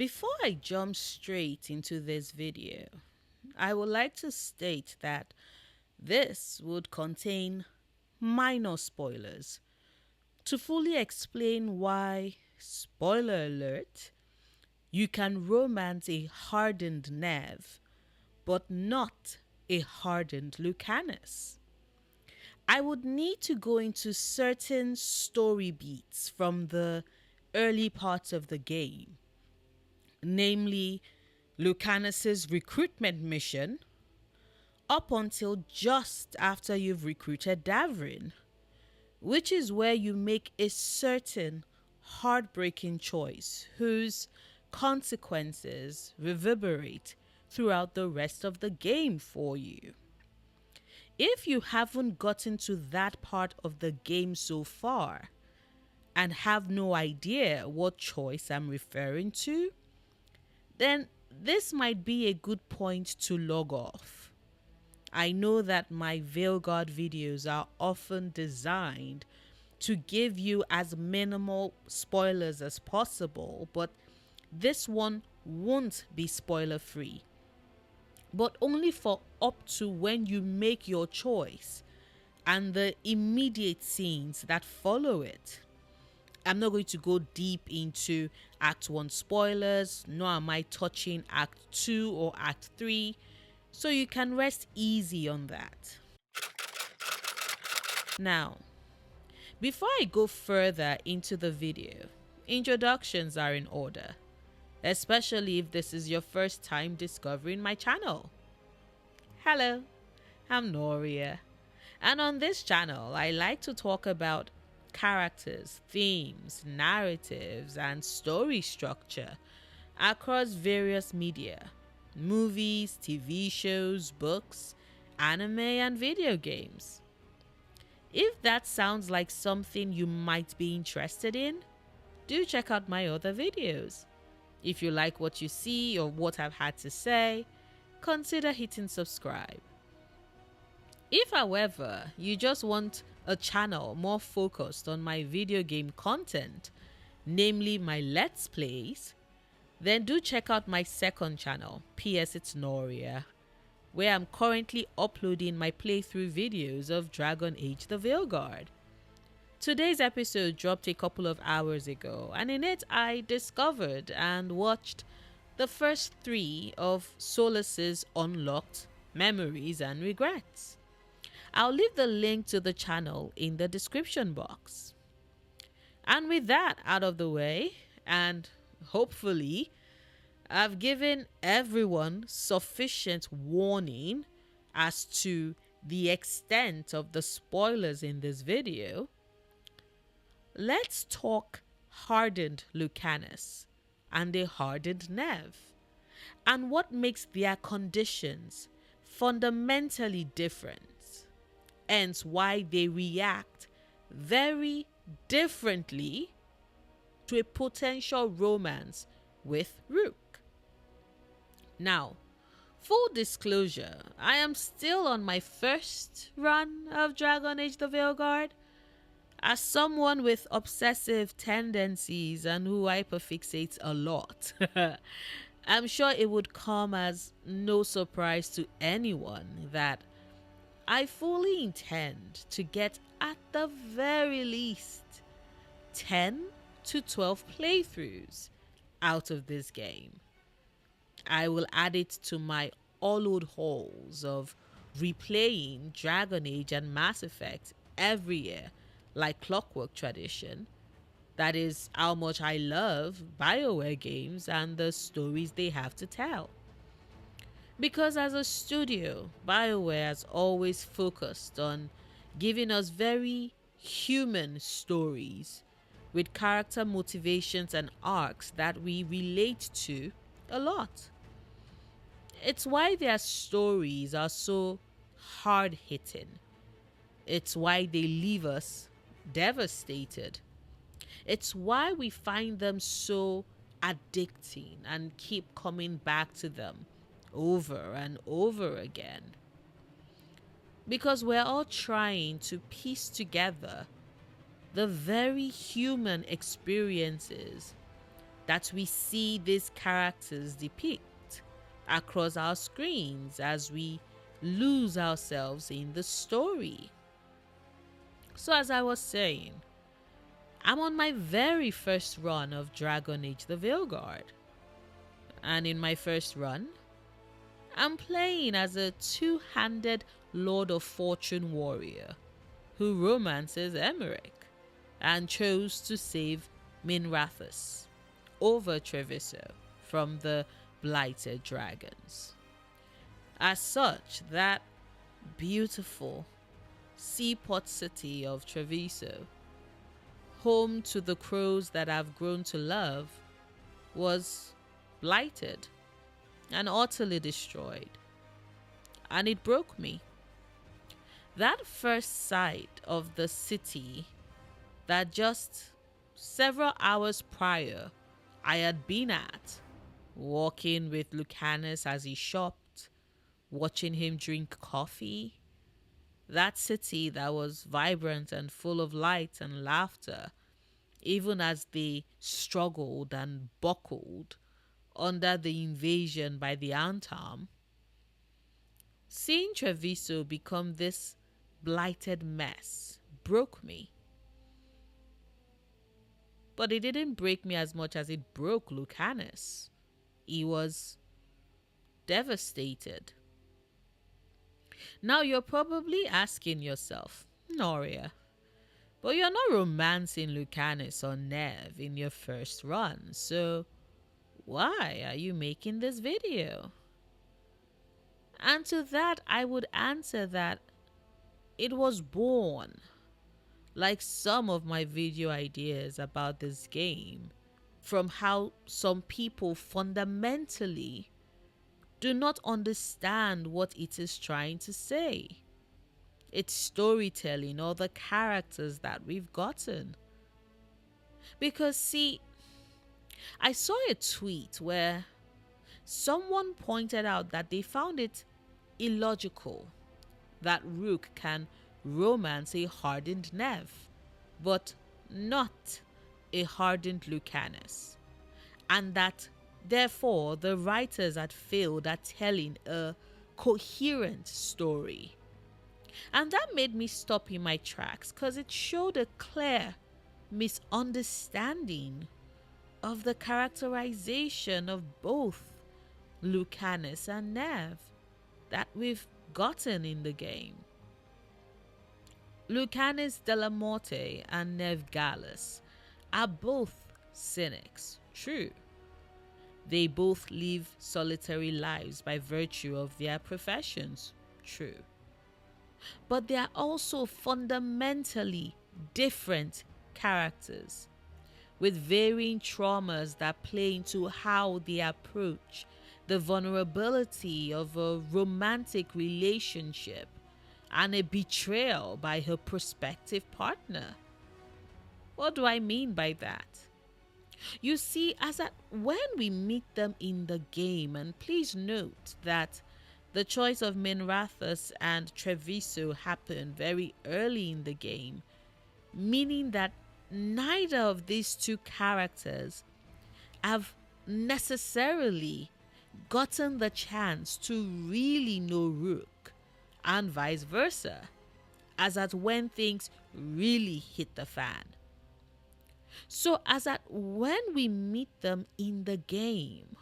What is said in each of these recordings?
Before I jump straight into this video, I would like to state that this would contain minor spoilers. To fully explain why, spoiler alert, you can romance a hardened Neve, but not a hardened Lucanis. I would need to go into certain story beats from the early parts of the game, namely Lucanis's recruitment mission up until just after you've recruited Davrin, which is where you make a certain heartbreaking choice whose consequences reverberate throughout the rest of the game for you. If you haven't gotten to that part of the game so far and have no idea what choice I'm referring to, then this might be a good point to log off. I know that my Veilguard videos are often designed to give you as minimal spoilers as possible, but this one won't be spoiler free. But only for up to when you make your choice and the immediate scenes that follow it. I'm not going to go deep into Act 1 spoilers, nor am I touching Act 2 or Act 3, so you can rest easy on that. Now, before I go further into the video, introductions are in order, especially if this is your first time discovering my channel. Hello, I'm Noria, and on this channel I like to talk about characters, themes, narratives, and story structure across various media, movies, TV shows, books, anime, and video games. If that sounds like something you might be interested in, do check out my other videos. If you like what you see or what I've had to say, consider hitting subscribe. If, however, you just want a channel more focused on my video game content, namely my Let's Plays, then do check out my second channel, PS It's Noria, where I'm currently uploading my playthrough videos of Dragon Age the Veilguard. Today's episode dropped a couple of hours ago, and in it I discovered and watched the first 3 of Solas's unlocked memories and regrets. I'll leave the link to the channel in the description box. And with that out of the way, and hopefully I've given everyone sufficient warning as to the extent of the spoilers in this video, let's talk Hardened Lucanis and a Hardened Neve, and what makes their conditions fundamentally different, hence why they react very differently to a potential romance with Rook. Now, full disclosure, I am still on my first run of Dragon Age the Veilguard. As someone with obsessive tendencies and who hyperfixates a lot, I'm sure it would come as no surprise to anyone that I fully intend to get at the very least 10 to 12 playthroughs out of this game. I will add it to my hollowed halls of replaying Dragon Age and Mass Effect every year like clockwork tradition. That is how much I love BioWare games and the stories they have to tell. Because as a studio, BioWare has always focused on giving us very human stories with character motivations and arcs that we relate to a lot. It's why their stories are so hard-hitting. It's why they leave us devastated. It's why we find them so addicting and keep coming back to them over and over again. Because we're all trying to piece together the very human experiences that we see these characters depict across our screens as we lose ourselves in the story. So as I was saying, I'm on my very first run of Dragon Age the Veilguard. And in my first run, I'm playing as a two-handed Lord of Fortune warrior who romances Emmerich and chose to save Minrathous over Treviso from the blighted dragons. As such, that beautiful seaport city of Treviso, home to the crows that I've grown to love, was blighted and utterly destroyed. And it broke me. That first sight of the city that just several hours prior I had been at, walking with Lucanis as he shopped, watching him drink coffee. That city that was vibrant and full of light and laughter, even as they struggled and buckled under the invasion by the Antam. Seeing Treviso become this blighted mess broke me. But it didn't break me as much as it broke Lucanis. He was devastated. Now you're probably asking yourself, Noria, but you're not romancing Lucanis or Neve in your first run, so why are you making this video? And to that I would answer that it was born, like some of my video ideas about this game, from how some people fundamentally do not understand what it is trying to say. It's storytelling or the characters that we've gotten. Because see, I saw a tweet where someone pointed out that they found it illogical that Rook can romance a hardened Neve, but not a hardened Lucanis, and that therefore the writers had failed at telling a coherent story. And that made me stop in my tracks because it showed a clear misunderstanding of the characterization of both Lucanis and Neve that we've gotten in the game. Lucanis de la Morte and Neve Gallus are both cynics, true. They both live solitary lives by virtue of their professions, true. But they are also fundamentally different characters with varying traumas that play into how they approach the vulnerability of a romantic relationship and a betrayal by her prospective partner. What do I mean by that? You see, when we meet them in the game, and please note that the choice of Minrathous and Treviso happened very early in the game, meaning that neither of these two characters have necessarily gotten the chance to really know Rook, and vice versa, as at when things really hit the fan. So as at when we meet them in the game,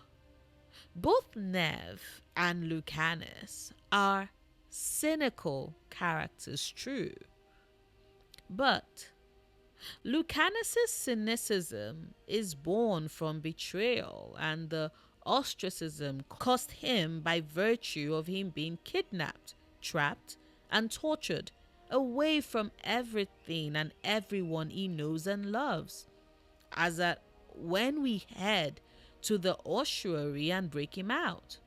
both Neve and Lucanis are cynical characters, true. But Lucanis' cynicism is born from betrayal and the ostracism caused him by virtue of him being kidnapped, trapped, and tortured away from everything and everyone he knows and loves. As that when we head to the ossuary and break him out.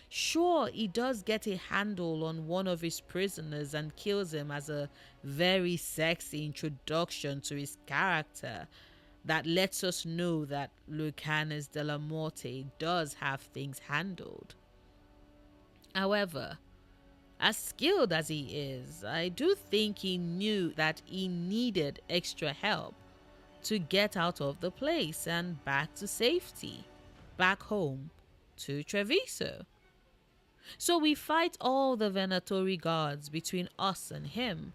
Sure, he does get a handle on one of his prisoners and kills him as a very sexy introduction to his character that lets us know that Lucanis de la Morte does have things handled. However, as skilled as he is, I do think he knew that he needed extra help to get out of the place and back to safety, back home to Treviso. So we fight all the venatory guards between us and him,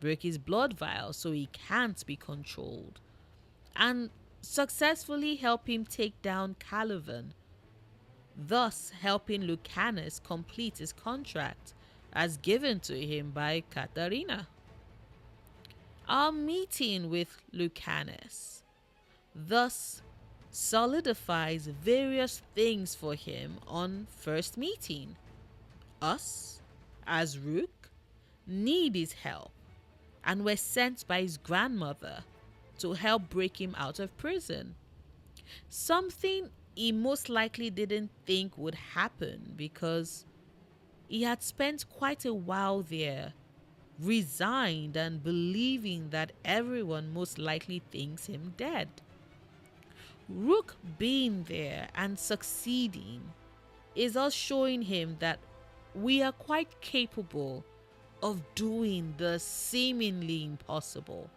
break his blood vial so he can't be controlled, and successfully help him take down Caliban, thus helping Lucanis complete his contract as given to him by Katharina. Our meeting with Lucanis thus solidifies various things for him on first meeting. Us, as Rook, need his help and were sent by his grandmother to help break him out of prison. Something he most likely didn't think would happen because he had spent quite a while there, resigned and believing that everyone most likely thinks him dead. Rook being there and succeeding is us showing him that we are quite capable of doing the seemingly impossible.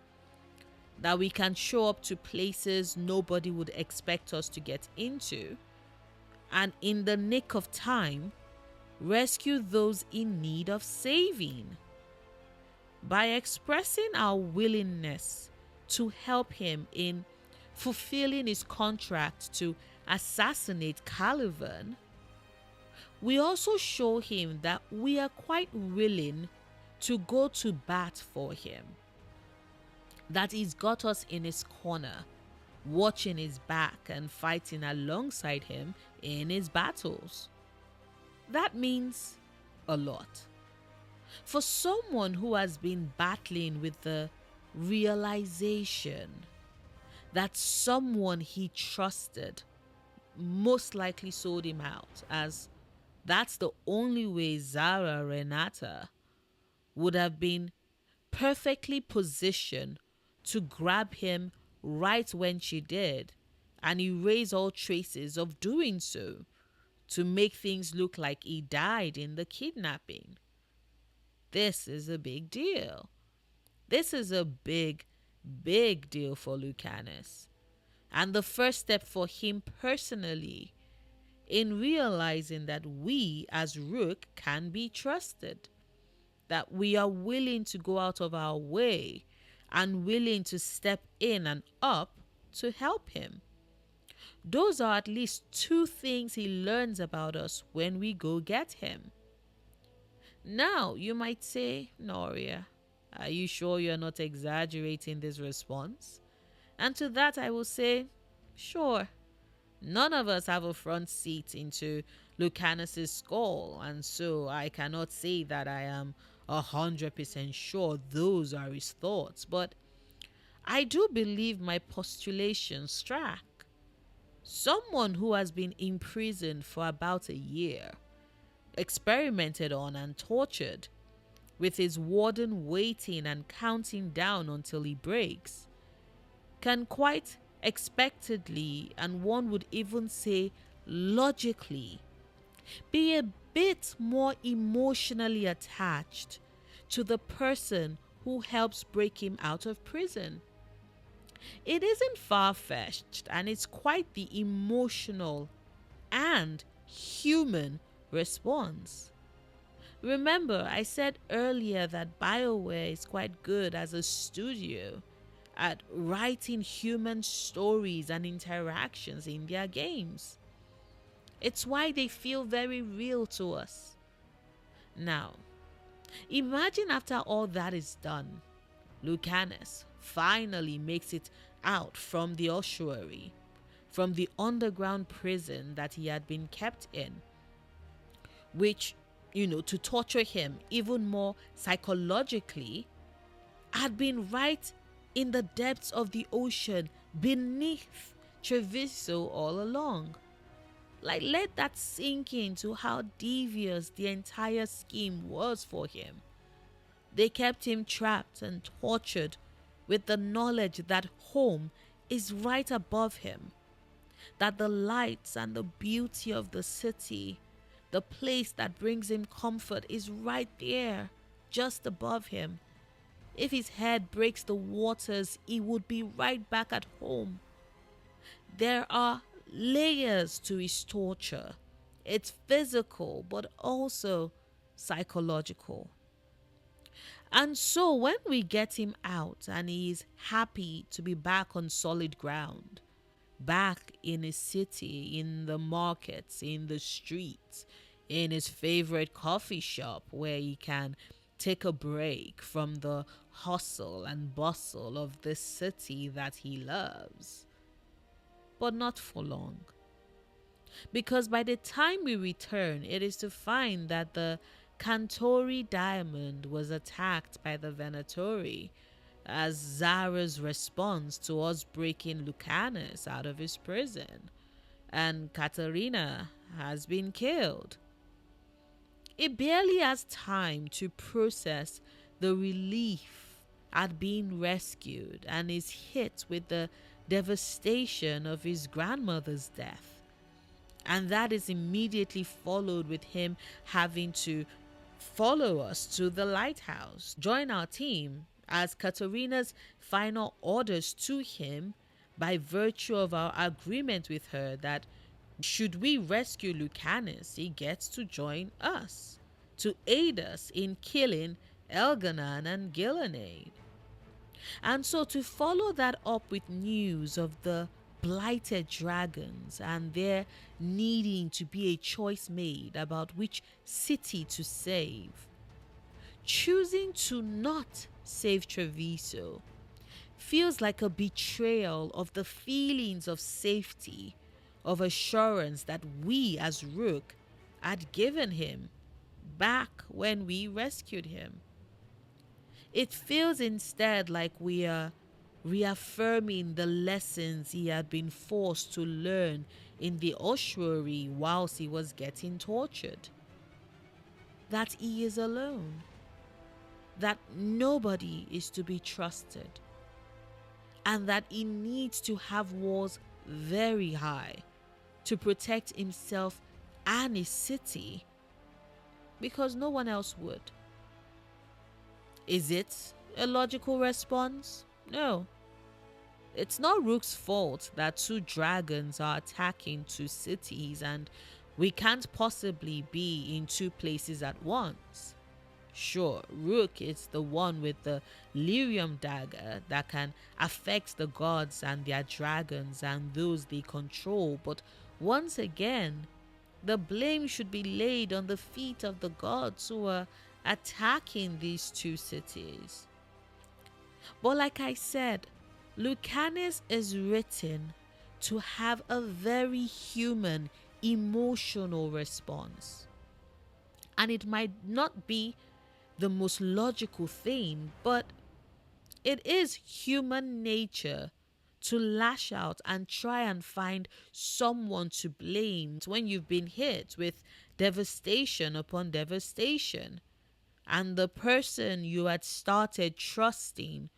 That we can show up to places nobody would expect us to get into, and in the nick of time, rescue those in need of saving. By expressing our willingness to help him in fulfilling his contract to assassinate Caliban, we also show him that we are quite willing to go to bat for him. That he's got us in his corner, watching his back and fighting alongside him in his battles. That means a lot. For someone who has been battling with the realization that someone he trusted most likely sold him out, as that's the only way Zara Renata would have been perfectly positioned to grab him right when she did and erase all traces of doing so to make things look like he died in the kidnapping. This is a big deal. This is a big, big deal for Lucanis. And the first step for him personally in realizing that we as Rook can be trusted. That we are willing to go out of our way and willing to step in and up to help him. Those are at least two things he learns about us when we go get him. Now, you might say, Noria, are you sure you're not exaggerating this response? And to that I will say, sure. None of us have a front seat into Lucanis' skull, and so I cannot say that I am 100% sure those are his thoughts, but I do believe my postulations track. Someone who has been imprisoned for about a year, experimented on and tortured, with his warden waiting and counting down until he breaks, can quite expectedly, and one would even say logically, be a bit more emotionally attached to the person who helps break him out of prison. It isn't far-fetched, and it's quite the emotional and human response. Remember, I said earlier that BioWare is quite good as a studio at writing human stories and interactions in their games. It's why they feel very real to us. Now, imagine after all that is done, Lucanis finally makes it out from the ossuary, from the underground prison that he had been kept in, which, to torture him even more psychologically, had been right in the depths of the ocean beneath Treviso all along. Let that sink into how devious the entire scheme was for him. They kept him trapped and tortured with the knowledge that home is right above him, that the lights and the beauty of the city, the place that brings him comfort, is right there, just above him. If his head breaks the waters, he would be right back at home. There are layers to his torture. It's physical, but also psychological. And so when we get him out and he is happy to be back on solid ground, back in his city, in the markets, in the streets, in his favorite coffee shop where he can take a break from the hustle and bustle of this city that he loves. But not for long. Because by the time we return, it is to find that the Cantori diamond was attacked by the Venatori as Zara's response to us breaking Lucanis out of his prison, and Katerina has been killed. It barely has time to process the relief at being rescued and is hit with the devastation of his grandmother's death. And that is immediately followed with him having to follow us to the lighthouse, join our team, as Katerina's final orders to him by virtue of our agreement with her that should we rescue Lucanis, he gets to join us, to aid us in killing Elganan and Gillenade. And so to follow that up with news of the blighted dragons and their needing to be a choice made about which city to save, choosing to not save Treviso feels like a betrayal of the feelings of safety, of assurance that we as Rook had given him back when we rescued him. It feels instead like we are reaffirming the lessons he had been forced to learn in the ossuary whilst he was getting tortured. That he is alone. That nobody is to be trusted. And that he needs to have walls very high to protect himself and his city, because no one else would. Is it a logical response? No. It's not Rook's fault that two dragons are attacking two cities and we can't possibly be in two places at once. Sure, Rook is the one with the lyrium dagger that can affect the gods and their dragons and those they control, but once again, the blame should be laid on the feet of the gods who are attacking these two cities. But like I said, Lucanis is written to have a very human, emotional response. And it might not be the most logical thing, but it is human nature to lash out and try and find someone to blame when you've been hit with devastation upon devastation. And the person you had started trusting,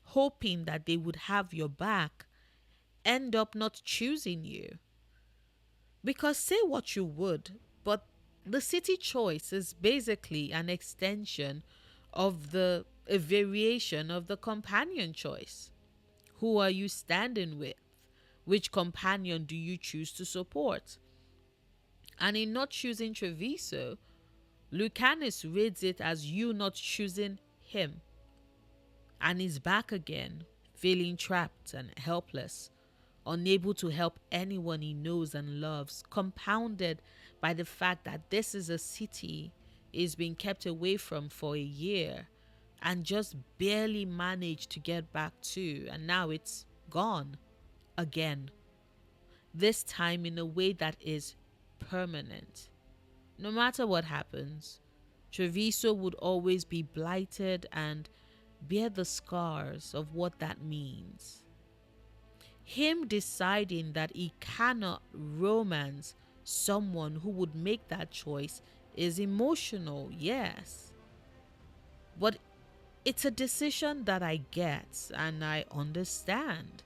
hoping that they would have your back, end up not choosing you. Because say what you would, but the city choice is basically an extension of a variation of the companion choice. Who are you standing with? Which companion do you choose to support? And in not choosing Treviso, Lucanis reads it as you not choosing him. And he's back again, feeling trapped and helpless, unable to help anyone he knows and loves, compounded by the fact that this is a city he's been kept away from for a year and just barely managed to get back to, and now it's gone again. This time in a way that is permanent. No matter what happens, Treviso would always be blighted and bear the scars of what that means. Him deciding that he cannot romance someone who would make that choice is emotional, yes. But it's a decision that I get and I understand.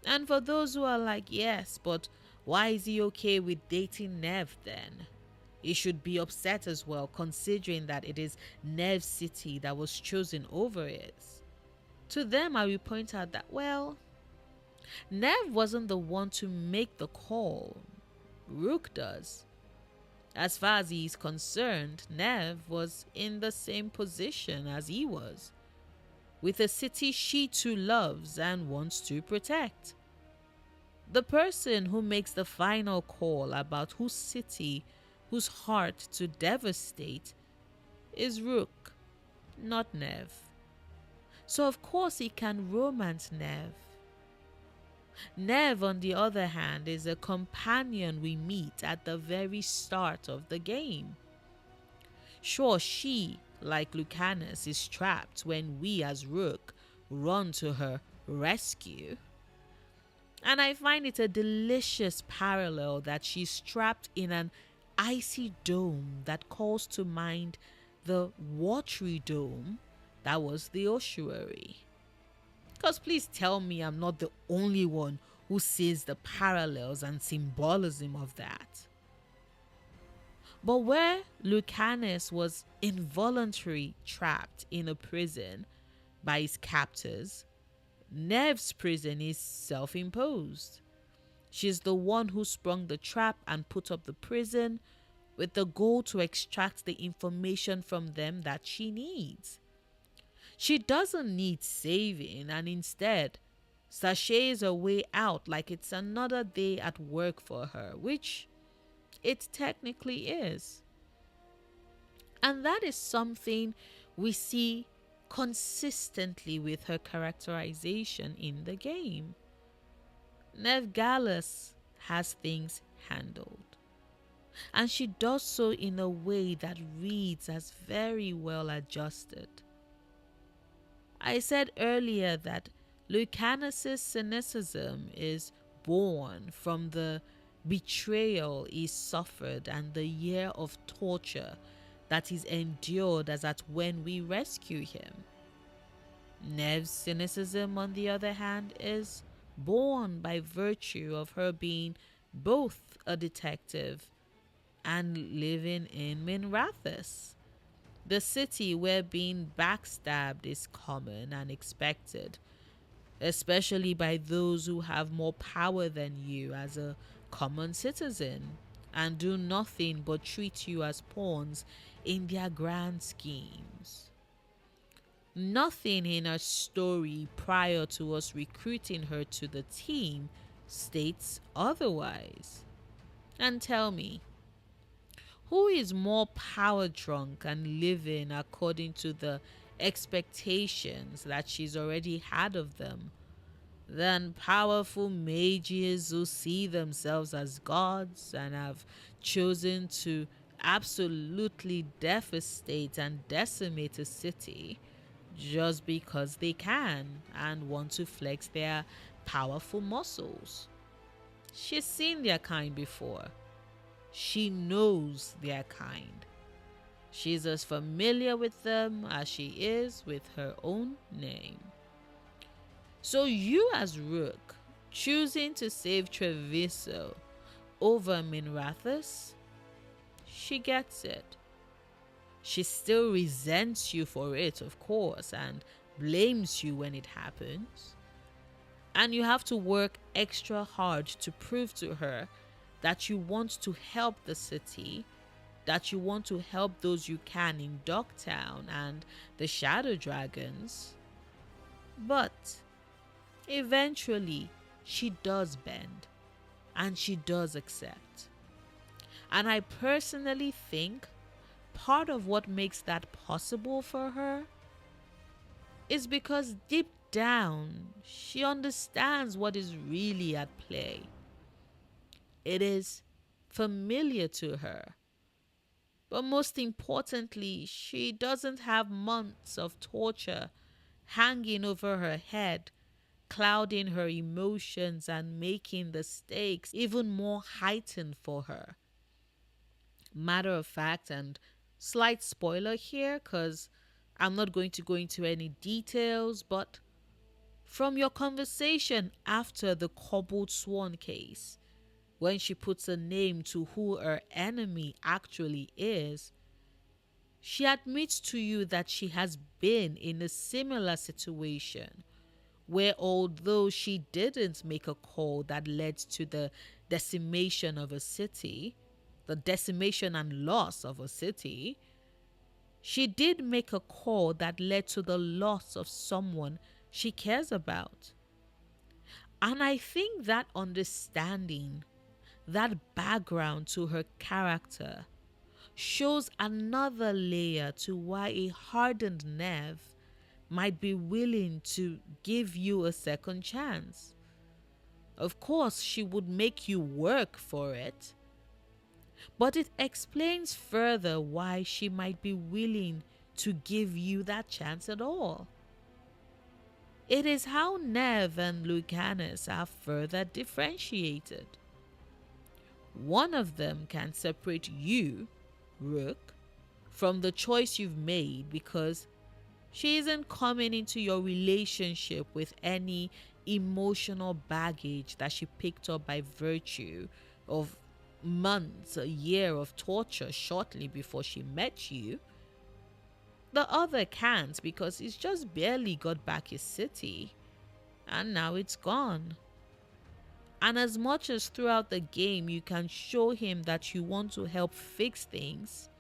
And for those who are like, yes, but why is he okay with dating Neve then? He should be upset as well, considering that it is Neve's city that was chosen over his. To them, I will point out that, well, Neve wasn't the one to make the call. Rook does. As far as he is concerned, Neve was in the same position as he was, with a city she too loves and wants to protect. The person who makes the final call about whose city, whose heart to devastate is Rook, not Neve. So of course he can romance Neve. Neve, on the other hand, is a companion we meet at the very start of the game. Sure, she, like Lucanis, is trapped when we as Rook run to her rescue. And I find it a delicious parallel that she's trapped in an icy dome that calls to mind the watery dome that was the ossuary. Because please tell me I'm not the only one who sees the parallels and symbolism of that. But where Lucanis was involuntarily trapped in a prison by his captors, Neve's prison is self-imposed. She's the one who sprung the trap and put up the prison with the goal to extract the information from them that she needs. She doesn't need saving and instead sachets her way out like it's another day at work for her, which it technically is. And that is something we see consistently with her characterization in the game. Neve Gallus has things handled. And she does so in a way that reads as very well adjusted. I said earlier that Lucanis' cynicism is born from the betrayal he suffered and the year of torture that is endured as at when we rescue him. Neve's cynicism, on the other hand, is born by virtue of her being both a detective and living in Minrathous, the city where being backstabbed is common and expected, especially by those who have more power than you as a common citizen and do nothing but treat you as pawns in their grand schemes. Nothing in her story prior to us recruiting her to the team states otherwise. And tell me, who is more power drunk and living according to the expectations that she's already had of them than powerful mages who see themselves as gods and have chosen to absolutely devastate and decimate a city just because they can and want to flex their powerful muscles? She's seen their kind before. She knows their kind. She's as familiar with them as she is with her own name. So you as Rook, choosing to save Treviso over Minrathous, she gets it. She still resents you for it, of course, and blames you when it happens. And you have to work extra hard to prove to her that you want to help the city, that you want to help those you can in Dogtown and the Shadow Dragons. But eventually, she does bend and she does accept. And I personally think part of what makes that possible for her is because deep down, she understands what is really at play. It is familiar to her. But most importantly, she doesn't have months of torture hanging over her head, clouding her emotions and making the stakes even more heightened for her. Matter of fact, and slight spoiler here because I'm not going to go into any details, but from your conversation after the Cobbled Swan case, when she puts a name to who her enemy actually is, she admits to you that she has been in a similar situation where, although she didn't make a call that led to the decimation of a city, the decimation and loss of a city, she did make a call that led to the loss of someone she cares about. And I think that understanding, that background to her character, shows another layer to why a hardened Neve might be willing to give you a second chance. Of course, she would make you work for it, but it explains further why she might be willing to give you that chance at all. It is how Neve and Lucanis are further differentiated. One of them can separate you, Rook, from the choice you've made because she isn't coming into your relationship with any emotional baggage that she picked up by virtue of months, a year of torture shortly before she met you. The other can't because he's just barely got back his city and now it's gone. And as much as throughout the game you can show him that you want to help fix things,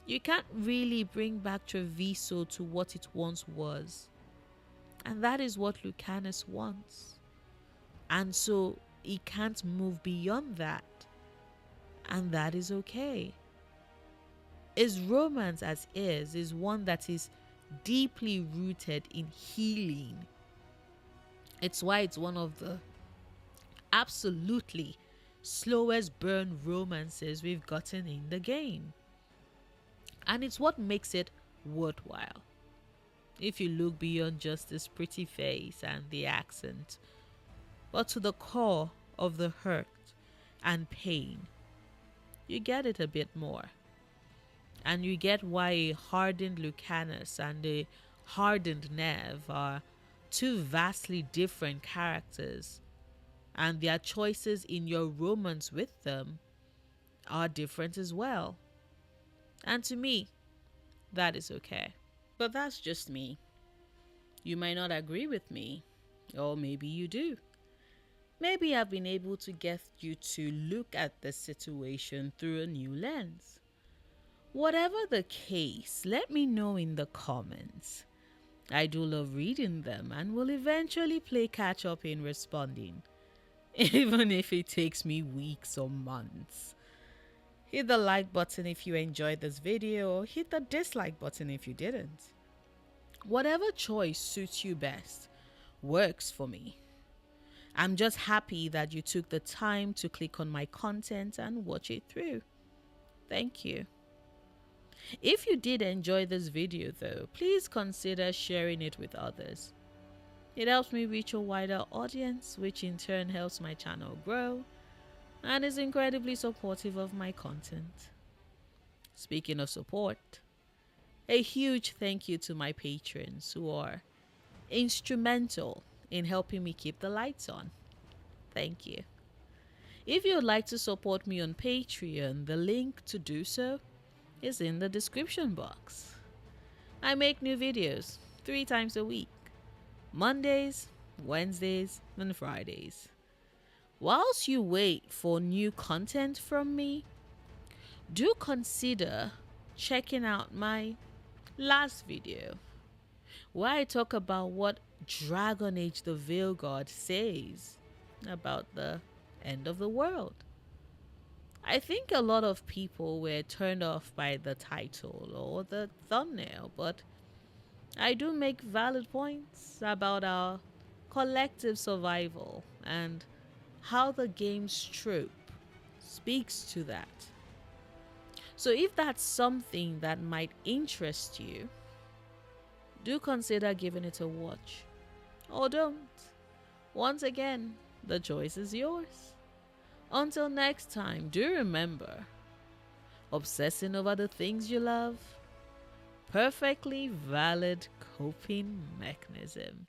you can't really bring back Treviso to what it once was. And that is what Lucanis wants. And so he can't move beyond that. And that is okay. His romance as is one that is deeply rooted in healing. It's why it's one of the absolutely slowest burn romances we've gotten in the game. And it's what makes it worthwhile. If you look beyond just this pretty face and the accent, but to the core of the hurt and pain, you get it a bit more. And you get why a hardened Lucanis and a hardened Neve are two vastly different characters, and their choices in your romance with them are different as well. And to me, that is okay. But that's just me. You might not agree with me, or maybe you do. Maybe I've been able to get you to look at the situation through a new lens. Whatever the case, let me know in the comments. I do love reading them and will eventually play catch up in responding, even if it takes me weeks or months. Hit the like button if you enjoyed this video, or hit the dislike button if you didn't. Whatever choice suits you best works for me. I'm just happy that you took the time to click on my content and watch it through. Thank you. If you did enjoy this video though, please consider sharing it with others. It helps me reach a wider audience, which in turn helps my channel grow and is incredibly supportive of my content. Speaking of support, a huge thank you to my patrons who are instrumental in helping me keep the lights on. Thank you. If you would like to support me on Patreon, the link to do so is in the description box. I make new videos 3 times a week, Mondays, Wednesdays, and Fridays. Whilst you wait for new content from me, do consider checking out my last video where I talk about what Dragon Age the Veilguard says about the end of the world. I think a lot of people were turned off by the title or the thumbnail, but I do make valid points about our collective survival and how the game's trope speaks to that. So if that's something that might interest you, do consider giving it a watch. Or don't. Once again, the choice is yours. Until next time, do remember, obsessing over the things you love, perfectly valid coping mechanism.